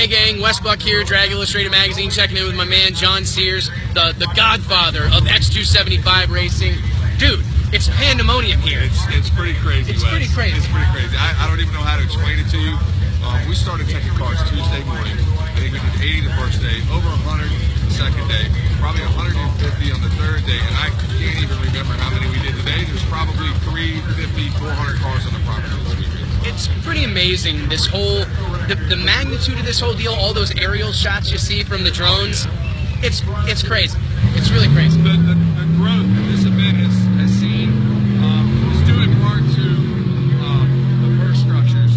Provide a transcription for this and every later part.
Hey gang, Wes Buck here, Drag Illustrated Magazine, checking in with my man John Sears, the godfather of X275 racing. Dude, it's pandemonium here. It's pretty crazy, It's Wes. pretty crazy. It's pretty crazy. I don't even know how to explain it to you. We started checking cars Tuesday morning. I think we did 80 the first day, over 100 the second day, probably 150 on the third day, and I can't even remember how many we did today. There's probably 350, 400 cars on the property this weekend. It's pretty amazing, this whole, the magnitude of this whole deal, all those aerial shots you see from the drones. It's crazy. It's really crazy. The growth that this event has seen is due in part to the purse structures,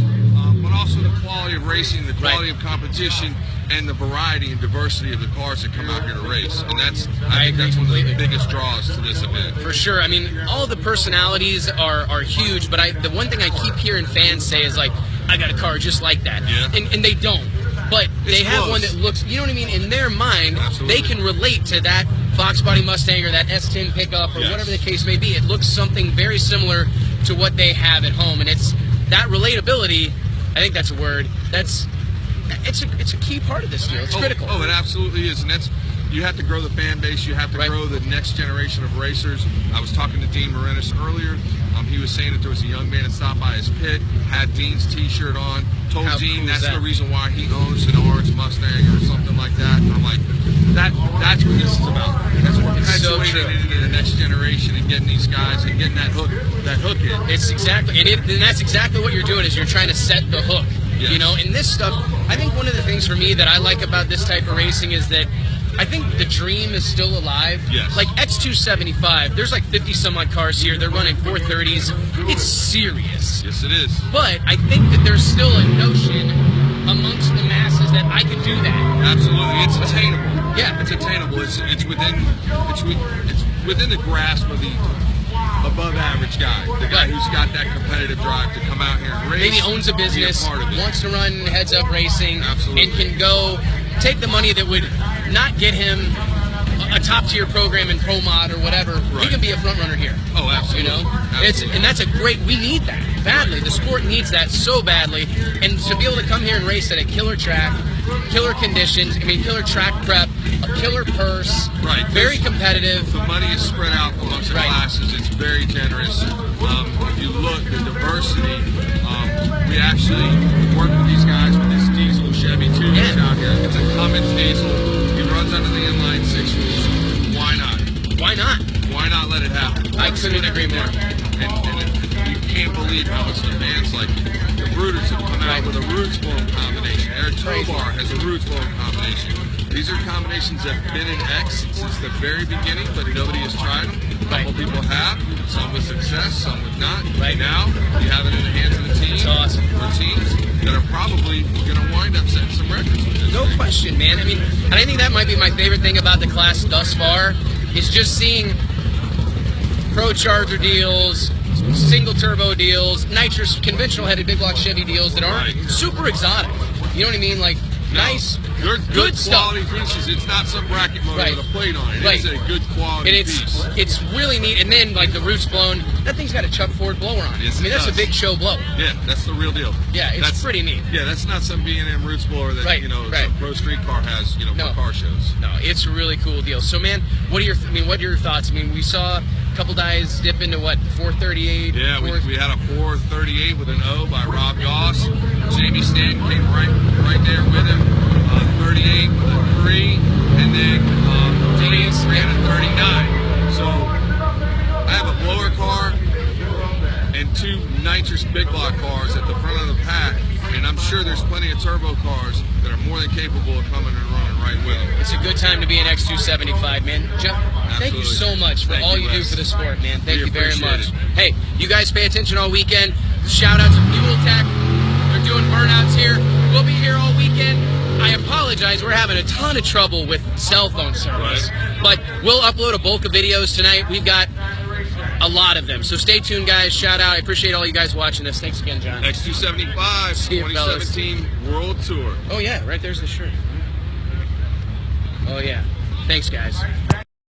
but also the quality of racing, the quality of competition, and the variety and diversity of the cars that come out here to race. And I think that's one of the biggest draws to this event. For sure. I mean, all the personalities are huge, but the one thing I keep hearing fans say is like, I got a car just like that. Yeah. And they don't. But they It's have close. one that looks, you know what I mean? In their mind, Absolutely. they can relate to that Fox Body Mustang or that S10 pickup or Yes. whatever the case may be. It looks something very similar to what they have at home. And it's that relatability, I think that's a word, it's a key part of this deal. It's critical. Oh, it absolutely is. And you have to grow the fan base. You have to grow the next generation of racers. I was talking to Dean Marinis earlier. He was saying that there was a young man that stopped by his pit, had Dean's T-shirt on, told How Dean cool is that's that? the reason why he owns an orange Mustang or something like that. And I'm like, that's what this is about. That's what so perpetuating it into the next generation and getting these guys and getting that hook in. It's exactly, and that's exactly what you're doing, is you're trying to set the hook. Yes. You know, and this stuff, I think one of the things for me that I like about this type of racing is that I think the dream is still alive. Yes. Like X275, there's like 50 some odd cars here. They're running 430s. It's serious. Yes, it is. But I think that there's still a notion amongst the masses that I could do that. Absolutely, it's attainable. Yeah. It's attainable. It's within the grasp of the above average guy, the guy who's got that competitive drive to come out here and race. Maybe owns a business, be a part of it. wants to run heads up racing, Absolutely. and can go take the money that would not get him a top tier program in Pro Mod or whatever. He Right. can be a front runner here. Oh, absolutely. You know, Absolutely. and that's a great. We need that badly. The sport needs that so badly, and to be able to come here and race at a killer track, killer conditions. I mean, killer track prep, a killer purse. Right. Very competitive. The money is spread out amongst the classes. It's very generous. If you look, the diversity, we actually work with these guys with this diesel Chevy 2 that's out here. It's a Cummins diesel. He runs under the inline 6 rules. Why not? Why not? Why not let it happen? I couldn't agree more. And you can't believe how much the fans like it. The Bruters have come out with a Roots Blown combination. Eric Tobar has a Roots Blown combination. These are combinations that have been in X since the very beginning, but nobody has tried them. A couple people have, some with success, some with not. Right now, you have it in the hands of the team. It's awesome. Or teams that are probably going to wind up setting some records with this No thing. question, man. I mean, and I think that might be my favorite thing about the class thus far, is just seeing Pro Charger deals, single turbo deals, nitrous conventional headed big block Chevy deals that aren't super exotic. You know what I mean? Like nice, good stuff. quality pieces. It's not some bracket motor with a plate on it. Right. It's a good quality And piece. it's really neat. And then like the Roots Blown, that thing's got a Chuck Ford blower on it. Yes, I mean, it that's a does. big show blower. Yeah, that's the real deal. Yeah, it's pretty neat. Yeah, that's not some B&M Roots blower that some pro street car has, for car shows. No, it's a really cool deal. So, man, what are your thoughts? I mean, we saw a couple guys dip into what, 438? Yeah, we had a 438 with an O by Rob Goss. Jamie Stanton came right there with him. 38 with a 3, and then James ran a 39. So I have a blower car and 2 nitrous big block cars at the front of the pack, and I'm sure there's plenty of turbo cars that are more than capable of coming and running right with them. It's a good time to be an X275, man. Thank you so much for all you do for the sport, man. Thank you very much. Hey, you guys pay attention all weekend. Shout out to Fuel Tech. They're doing burnouts here. We'll be here all weekend. I apologize, we're having a ton of trouble with cell phone service. But we'll upload a bulk of videos tonight. We've got a lot of them. So stay tuned, guys. Shout out. I appreciate all you guys watching this. Thanks again, John. X275 See you, 2017 World Tour. Oh, yeah. Right there's the shirt. Oh, yeah. Thanks, guys.